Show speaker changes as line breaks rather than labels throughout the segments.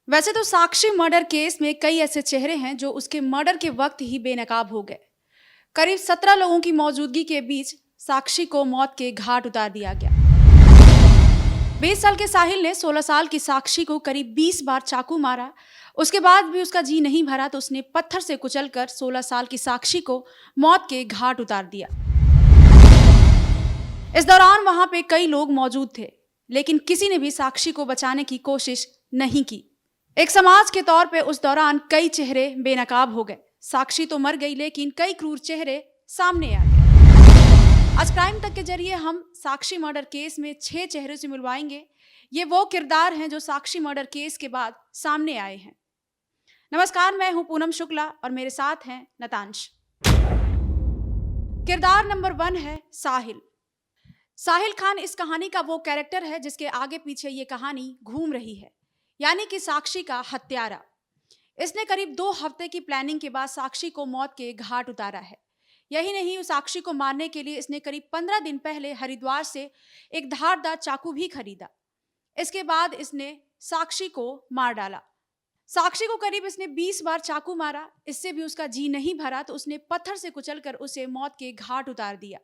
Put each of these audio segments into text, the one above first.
वैसे तो साक्षी murder case में कई ऐसे चेहरे हैं जो उसके मर्डर के वक्त ही बेनकाब हो गए। करीब 17 लोगों की मौजूदगी के बीच साक्षी को मौत के घाट उतार दिया गया। 20 साल के साहिल ने 16 साल की साक्षी को करीब 20 बार चाकू मारा। उसके बाद भी उसका जी नहीं भरा तो उसने पत्थर से कुचलकर 16 साल की साक्षी को मौत के घाट उतार दिया। इस दौरान वहां पे कई लोग मौजूद थे, लेकिन किसी ने भी साक्षी को बचाने की कोशिश नहीं की। एक समाज के तौर पे उस दौरान कई चेहरे बेनकाब हो गए। साक्षी तो मर गई, लेकिन कई क्रूर चेहरे सामने आ गए। आज क्राइम तक के जरिए हम साक्षी मर्डर केस में 6 चेहरों से मिलवाएंगे। ये वो किरदार हैं जो साक्षी मर्डर केस के बाद सामने आए हैं। नमस्कार, मैं हूं पूनम शुक्ला और मेरे साथ हैं नतांश। किरदार नंबर 1 है साहिल। साहिल खान इस कहानी का वो कैरेक्टर है जिसके आगे पीछे ये कहानी घूम रही है, यानी कि साक्षी का हत्यारा। इसने करीब 2 हफ्ते की प्लानिंग के बाद साक्षी को मौत के घाट उतारा है। यही नहीं, उस साक्षी को मारने के लिए इसने करीब 15 दिन पहले हरिद्वार से एक धारदार चाकू भी खरीदा। इसके बाद इसने साक्षी को मार डाला। साक्षी को करीब इसने 20 बार चाकू मारा। इससे भी उसका जी नहीं भरा तो उसने पत्थर से कुचलकर उसे मौत के घाट उतार दिया।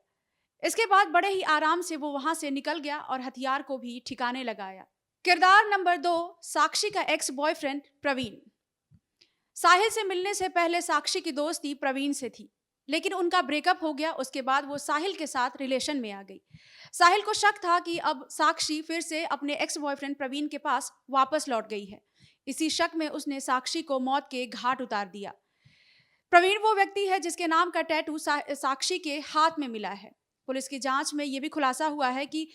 इसके बाद बड़े ही आराम से वो वहां से निकल गया और हथियार को भी ठिकाने लगाया। किरदार नंबर 2, साक्षी का एक्स बॉयफ्रेंड प्रवीण। साहिल से मिलने से पहले साक्षी की दोस्ती प्रवीण से थी, लेकिन उनका ब्रेकअप हो गया। उसके बाद वो साहिल के साथ रिलेशन में आ गई। साहिल को शक था कि अब साक्षी फिर से अपने एक्स बॉयफ्रेंड प्रवीण के पास वापस लौट गई है। इसी शक में उसने साक्षी को मौत के घाट उतार दिया। प्रवीण वो व्यक्ति है जिसके नाम का टैटू साक्षी के हाथ में मिला है। पुलिस की जांच में यह भी खुलासा हुआ है कि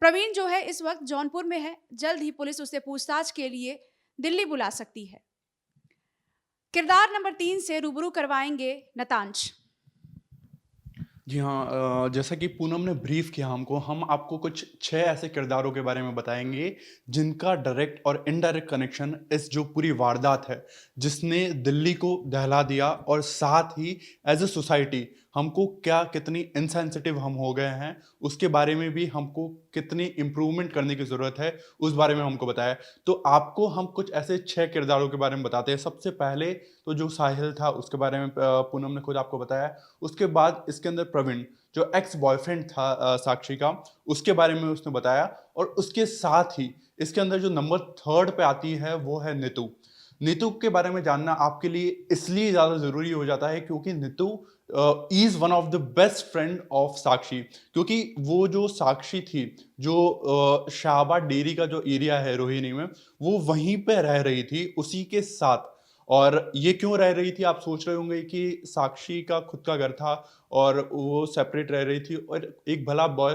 प्रवीण जो है इस वक्त जौनपुर में है। जल्द ही पुलिस उसे पूछताछ के लिए दिल्ली बुला सकती है। किरदार नंबर 3 से रूबरू करवाएंगे नतांश।
जी हाँ, जैसा कि पूनम ने ब्रीफ किया हमको, हम आपको कुछ 6 ऐसे किरदारों के बारे में बताएंगे जिनका डायरेक्ट और इनडायरेक्ट कनेक्शन इस जो पूरी वारदात है जिसने दिल्ली को दहला दिया, और साथ ही एज ए सोसाइटी हमको क्या कितनी इनसेंसिटिव हम हो गए हैं उसके बारे में भी हमको कितनी इम्प्रूवमेंट करने की ज़रूरत है उस बारे में हमको बताया। तो आपको हम कुछ ऐसे 6 किरदारों के बारे में बताते हैं। सबसे पहले तो जो साहिल था उसके बारे में पूनम ने खुद आपको बताया। उसके बाद इसके अंदर प्रवीण जो एक्स बॉयफ्रेंड था साक्षी का, उसके बारे में उसने बताया। और उसके साथ ही इसके अंदर जो नंबर 3 पे आती है वो है नीतू। नीतू के बारे में जानना आपके लिए इसलिए ज़्यादा ज़रूरी हो जाता है क्योंकि Neetu is one of the best friend of Sakshi. क्योंकि वो जो साक्षी थी, जो शाहबाद डेयरी का जो एरिया है रोहिणी में, वो वहीं पे रह रही थी उसी के साथ। और ये क्यों रह रही थी आप सोच रहे होंगे कि साक्षी का खुद का घर था और वो सेपरेट रह रही थी और एक भला बॉय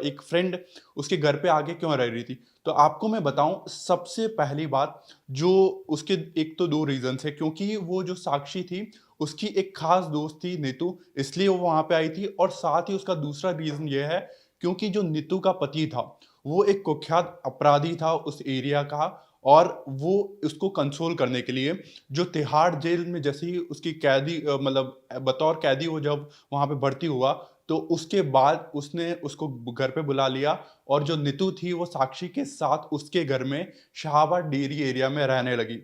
एक फ्रेंड उसके घर पे आके क्यों रह रही थी। तो आपको मैं बताऊं, सबसे पहली बात जो उसके एक तो 2 रीजंस है। क्योंकि वो जो साक्षी थी उसकी एक खास दोस्त थी नीतू, इसलिए वो वहां पे आई थी। और साथ ही उसका दूसरा रीजन ये है क्योंकि जो नीतू का पति था वो एक कुख्यात अपराधी था उस एरिया का, और वो उसको कंसोल करने के लिए जो तिहाड़ जेल में जैसे ही उसकी कैदी मतलब बतौर कैदी वो जब वहां पे भर्ती हुआ तो उसके बाद उसने उसको घर पे बुला लिया। और जो नीतू थी वो साक्षी के साथ उसके घर में शाहबाद डेयरी एरिया में रहने लगी।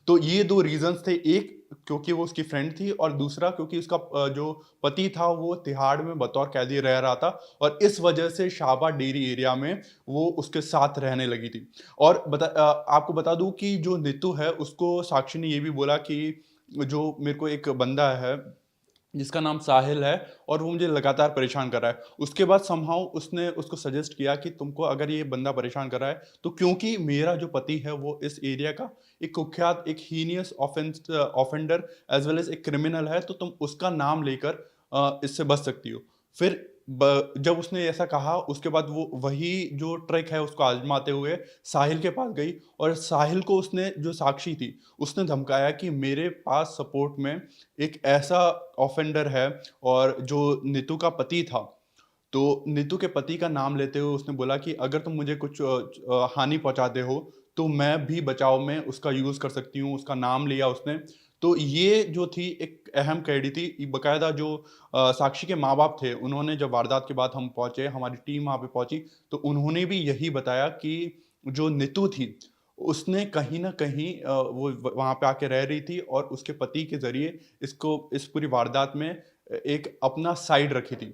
तो ये 2 रीजंस थे, एक क्योंकि वो उसकी फ्रेंड थी और दूसरा क्योंकि उसका जो पति था वो तिहाड़ में बतौर कैदी रह रहा था और इस वजह से शाहबाद डेयरी एरिया में वो उसके साथ रहने लगी थी। और आपको बता दूं कि जो नीतू है उसको साक्षी ने ये भी बोला कि जो मेरे को एक बंदा है जिसका नाम साहिल है और वो मुझे लगातार परेशान कर रहा है। उसके बाद समहाउ उसने उसको सजेस्ट किया कि तुमको अगर ये बंदा परेशान कर रहा है तो क्योंकि मेरा जो पति है वो इस एरिया का एक कुख्यात एक heinous offender as well as एक क्रिमिनल है, तो तुम उसका नाम लेकर इससे बच सकती हो। फिर जब उसने ऐसा कहा उसके बाद वो वही जो ट्रिक है उसको आजमाते हुए साहिल के पास गई और साहिल को उसने जो साक्षी थी उसने धमकाया कि मेरे पास सपोर्ट में एक ऐसा ऑफेंडर है और जो नीतू का पति था। तो नीतू के पति का नाम लेते हुए उसने बोला कि अगर तुम मुझे कुछ हानि पहुंचाते हो तो मैं भी बचाव में उसका यूज कर सकती हूँ, उसका नाम लिया उसने। तो ये जो थी एक अहम कैडी थी। बकायदा जो साक्षी के माँ बाप थे उन्होंने जब वारदात के बाद हम पहुंचे, हमारी टीम वहां पे पहुंची, तो उन्होंने भी यही बताया कि जो नीतू थी उसने कहीं न कहीं वो वहाँ पे आके रह रही थी और उसके पति के ज़रिए इस पूरी वारदात में एक अपना साइड रखी थी।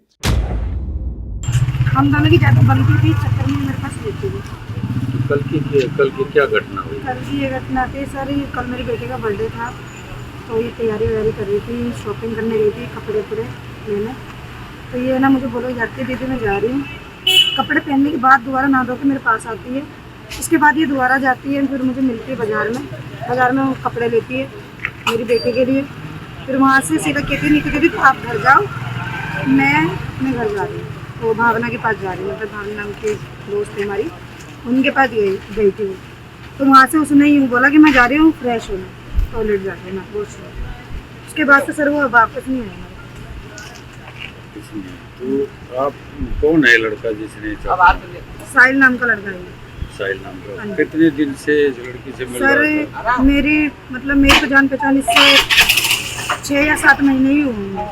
हम दोनों की ज़्यादा बनती थी, चक्कर में मेरे पास रहती थी।
कल की क्या घटना हुई?
कल की ये घटना थी सर, कल मेरे बेटे का बर्थडे था, तो ये तैयारी वैयारी कर रही थी, शॉपिंग करने गई थी कपड़े वपड़े लेने। तो ये ना मुझे बोलो जाती दीदी मैं जा रही हूँ। कपड़े पहनने के बाद दोबारा नहा धो के मेरे पास आती है। इसके बाद ये दोबारा जाती है, फिर मुझे मिलती है बाज़ार में वो कपड़े लेती है मेरी बेटी के लिए। फिर वहाँ से सीधा कहती है नीतू दीदी तो आप घर जाओ, मैं घर जा रही हूँ। वो भावना के पास जा रही हूँ, मतलब भावना नाम की दोस्त है हमारी, उनके पास गई थी वो। तो वहाँ से उसने यूँ बोला कि मैं जा रही हूँ फ्रेश होने, टॉयलेट जा रही हूँ मैं वॉशरूम। उसके बाद से सर वो वापस नहीं आया।
तो आप कौन है लड़का जिसने
साहिल नाम का लड़का है।
साहिल नाम का? कितने दिन से इस लड़की से मिल रहा था?
सर मेरी तो जान पहचान इससे 6 या 7 महीने ही हुए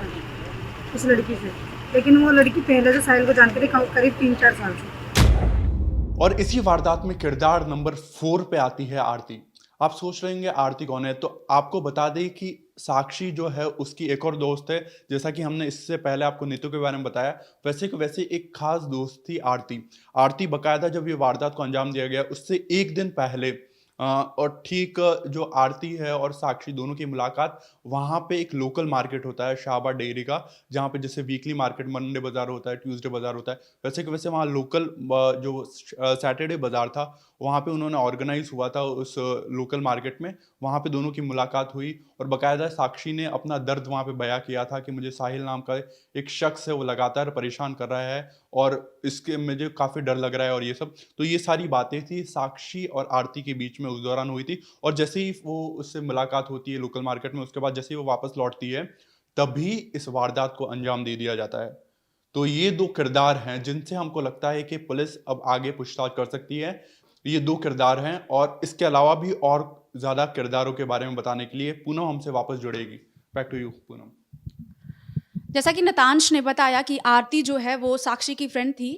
इस लड़की से, लेकिन वो लड़की पहले से साहिल को जानती थी करीब 3-4 साल से।
और इसी वारदात में किरदार नंबर 4 पे आती है आरती। आप सोच रहे होंगे आरती कौन है, तो आपको बता दें कि साक्षी जो है उसकी एक और दोस्त है। जैसा कि हमने इससे पहले आपको नीतू के बारे में बताया, वैसे एक खास दोस्त थी आरती। आरती बकायदा जब ये वारदात को अंजाम दिया गया उससे एक दिन पहले और ठीक जो आरती है और साक्षी दोनों की मुलाकात वहाँ पे एक लोकल मार्केट होता है शाहबाद डेयरी का, जहाँ पे जैसे वीकली मार्केट मंडे बाजार होता है, ट्यूसडे बाजार होता है, वैसे वहाँ लोकल जो सैटरडे बाजार था वहाँ पे उन्होंने ऑर्गेनाइज हुआ था उस लोकल मार्केट में। वहाँ पे दोनों की मुलाकात हुई और बाकायदा साक्षी ने अपना दर्द वहाँ पे बयां किया था कि मुझे साहिल नाम का एक शख्स है वो लगातार परेशान कर रहा है और इसके मुझे काफ़ी डर लग रहा है और ये सब। तो ये सारी बातें थी साक्षी और आरती के बीच में उस दौरान हुई थी। और जैसे ही वो उससे मुलाकात होती है लोकल मार्केट में, उसके बाद जैसे ही वो वापस लौटती है तभी इस वारदात को अंजाम दे दिया जाता है। तो ये 2 किरदार हैं जिनसे हमको लगता है कि पुलिस अब आगे पूछताछ कर सकती है। ये 2 किरदार हैं और इसके अलावा भी और ज़्यादा किरदारों के बारे में बताने के लिए पूनम हमसे वापस जुड़ेगी। Back to you Poonam.
जैसा कि नतांश ने बताया कि आरती जो है वो साक्षी की फ्रेंड थी।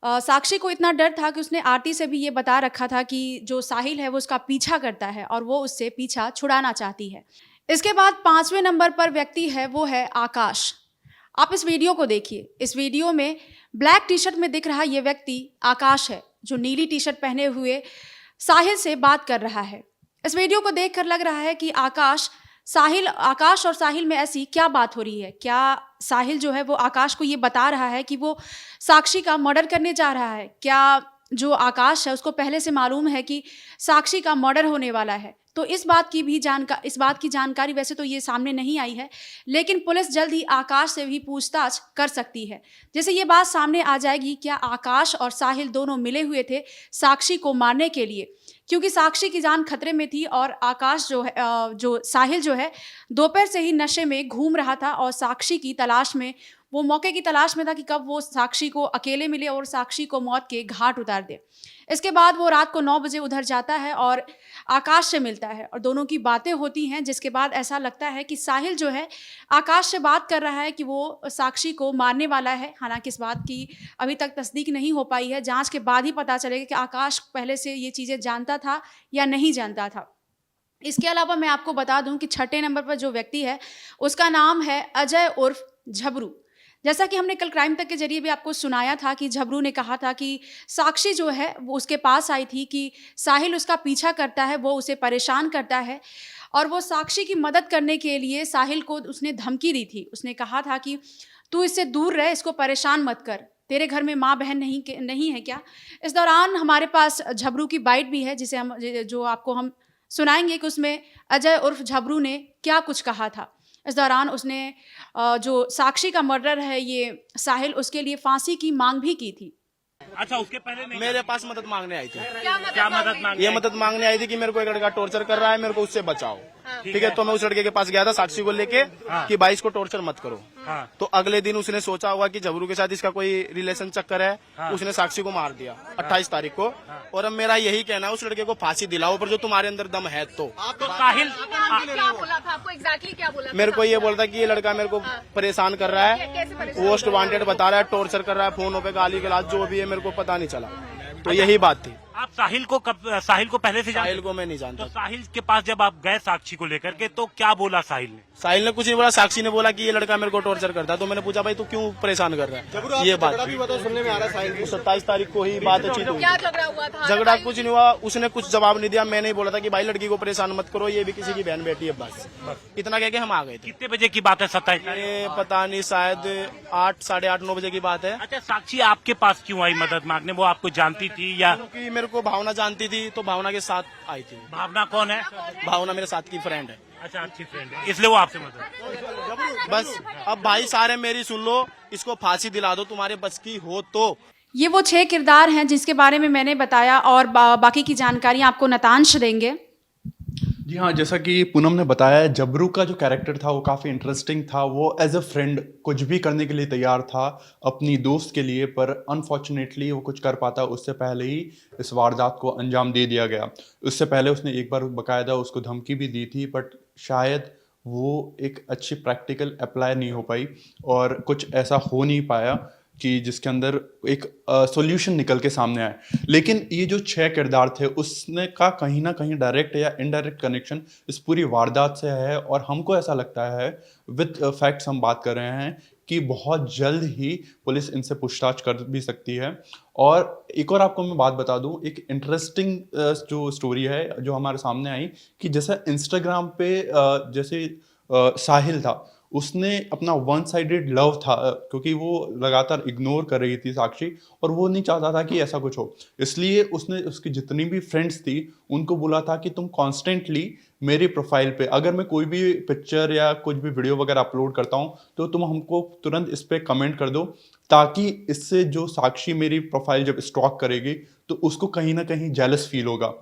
साक्षी को इतना डर था कि उसने आरती से भी ये बता रखा था कि जो साहिल है वो उसका पीछा करता है और वो उससे पीछा छुड़ाना चाहती है। इसके बाद 5वें नंबर पर व्यक्ति है वो है आकाश। आप इस वीडियो को देखिए। इस वीडियो में ब्लैक टी शर्ट में दिख रहा ये व्यक्ति आकाश है, जो नीली टी शर्ट पहने हुए साहिल से बात कर रहा है। इस वीडियो को देखकर लग रहा है कि आकाश और साहिल में ऐसी क्या बात हो रही है। क्या साहिल जो है वो आकाश को ये बता रहा है कि वो साक्षी का मर्डर करने जा रहा है? क्या जो आकाश है उसको पहले से मालूम है कि साक्षी का मर्डर होने वाला है? तो इस बात की जानकारी वैसे तो ये सामने नहीं आई है, लेकिन पुलिस जल्द ही आकाश से भी पूछताछ कर सकती है। जैसे ये बात सामने आ जाएगी, क्या आकाश और साहिल दोनों मिले हुए थे साक्षी को मारने के लिए? क्योंकि साक्षी की जान खतरे में थी और आकाश जो साहिल जो है दोपहर से ही नशे में घूम रहा था और साक्षी की तलाश में, वो मौके की तलाश में था कि कब वो साक्षी को अकेले मिले और साक्षी को मौत के घाट उतार दे। इसके बाद वो रात को 9 बजे उधर जाता है और आकाश से मिलता है और दोनों की बातें होती हैं, जिसके बाद ऐसा लगता है कि साहिल जो है आकाश से बात कर रहा है कि वो साक्षी को मारने वाला है। हालांकि इस बात की अभी तक तस्दीक नहीं हो पाई है, जांच के बाद ही पता चलेगा कि आकाश पहले से ये चीज़ें जानता था या नहीं जानता था। इसके अलावा मैं आपको बता दूं कि 6ठे नंबर पर जो व्यक्ति है उसका नाम है अजय उर्फ झबरू। जैसा कि हमने कल क्राइम तक के जरिए भी आपको सुनाया था कि झबरू ने कहा था कि साक्षी जो है वो उसके पास आई थी कि साहिल उसका पीछा करता है, वो उसे परेशान करता है और वो साक्षी की मदद करने के लिए साहिल को उसने धमकी दी थी। उसने कहा था कि तू इससे दूर रह, इसको परेशान मत कर, तेरे घर में माँ बहन नहीं है क्या? इस दौरान हमारे पास झबरू की बाइट भी है जो आपको हम सुनाएंगे कि उसमें अजय उर्फ झबरू ने क्या कुछ कहा था। इस दौरान उसने जो साक्षी का मर्डर है ये साहिल, उसके लिए फांसी की मांग भी की थी।
अच्छा, उसके पहले नहीं
मेरे पास मदद मांगने आई थी।
क्या मदद मांगी?
ये मदद मांगने आई थी कि मेरे को एक लड़का टॉर्चर कर रहा है, मेरे को उससे बचाओ। ठीक है, तो मैं उस लड़के के पास गया था साक्षी को लेके कि भाई इसको टॉर्चर मत करो। तो अगले दिन उसने सोचा होगा कि झबरू के साथ इसका कोई रिलेशन चक्कर है, उसने साक्षी को मार दिया 28 तारीख को। और अब मेरा यही कहना है उस लड़के को फांसी दिलाओ, पर जो तुम्हारे अंदर दम है तो
साहिल
क्या बोला था आपको? एग्जैक्टली क्या बोला था?
मेरे को ये बोलता कि ये लड़का मेरे को परेशान कर रहा है, मोस्ट वांटेड बता रहा है, टॉर्चर कर रहा है, फोनों पे गाली गलौज जो भी है मेरे को पता नहीं चला। तो यही बात थी।
आप साहिल को पहले से जानते
साहिल को मैं नहीं
तो
जानता।
साहिल के पास जब आप गए साक्षी को लेकर के तो क्या बोला साहिल ने?
साहिल ने कुछ नहीं बोला, साक्षी ने बोला कि ये लड़का मेरे को टॉर्चर करता है। तो मैंने पूछा भाई तू क्यों परेशान कर रहा है, ये बात सुनने में आ रहा है। साहिल 27 तारीख को ही बात अच्छी
क्या झगड़ा हुआ था?
झगड़ा कुछ नहीं हुआ, उसने कुछ जवाब नहीं दिया। मैंने ही बोला था कि भाई लड़की को परेशान मत करो, ये भी किसी की बहन बेटी है, बस इतना कह के हम आ गए थे।
कितने बजे की बात है? 27 तारीख?
ये पता नहीं, शायद 8, साढ़े 8, 9 बजे की बात है।
अच्छा, साक्षी आपके पास क्यों आई मदद मांगने? वो आपको जानती थी या?
क्योंकि मेरे को भावना जानती थी, तो भावना के साथ आई थी।
भावना कौन है?
भावना मेरे साथ की फ्रेंड है।
अच्छा, अच्छी फ्रेंड है, इसलिए वो आपसे मदद।
बस अब भाई सारे मेरी सुन लो, इसको फांसी दिला दो तुम्हारे बस की हो तो।
ये वो 6 किरदार हैं जिसके बारे में मैंने बताया और बाकी की जानकारी आपको नतांश देंगे।
जी हाँ, जैसा कि पूनम ने बताया, जबरू का जो कैरेक्टर था वो काफ़ी इंटरेस्टिंग था। वो एज अ फ्रेंड कुछ भी करने के लिए तैयार था अपनी दोस्त के लिए, पर अनफॉर्चुनेटली वो कुछ कर पाता उससे पहले ही इस वारदात को अंजाम दे दिया गया। उससे पहले उसने एक बार बाकायदा उसको धमकी भी दी थी, बट शायद वो एक अच्छी प्रैक्टिकल अप्लाई नहीं हो पाई और कुछ ऐसा हो नहीं पाया कि जिसके अंदर एक सॉल्यूशन निकल के सामने आए। लेकिन ये जो 6 किरदार थे उसने का कहीं ना कहीं डायरेक्ट या इनडायरेक्ट कनेक्शन इस पूरी वारदात से है, और हमको ऐसा लगता है, विद फैक्ट्स हम बात कर रहे हैं, कि बहुत जल्द ही पुलिस इनसे पूछताछ कर भी सकती है। और एक और आपको मैं बात बता दूं, एक इंटरेस्टिंग जो स्टोरी है जो हमारे सामने आई, कि जैसे इंस्टाग्राम पे जैसे साहिल था, उसने अपना वन साइडेड लव था, क्योंकि वो लगातार इग्नोर कर रही थी साक्षी, और वो नहीं चाहता था कि ऐसा कुछ हो, इसलिए उसने उसकी जितनी भी फ्रेंड्स थी उनको बोला था कि तुम कॉन्स्टेंटली मेरी प्रोफाइल पे अगर मैं कोई भी पिक्चर या कुछ भी वीडियो वगैरह अपलोड करता हूँ तो तुम हमको तुरंत इस पर कमेंट कर दो, ताकि इससे जो साक्षी मेरी प्रोफाइल जब स्टॉक करेगी तो उसको कहीं ना कहीं जेलस फील होगा।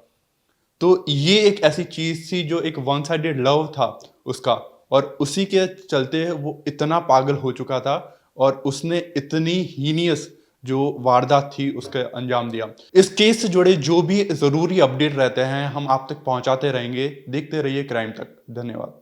तो ये एक ऐसी चीज थी जो एक वन साइडेड लव था उसका, और उसी के चलते वो इतना पागल हो चुका था और उसने इतनी हीनियस जो वारदात थी उसका अंजाम दिया। इस केस से जुड़े जो भी जरूरी अपडेट रहते हैं हम आप तक पहुंचाते रहेंगे। देखते रहिए क्राइम तक। धन्यवाद।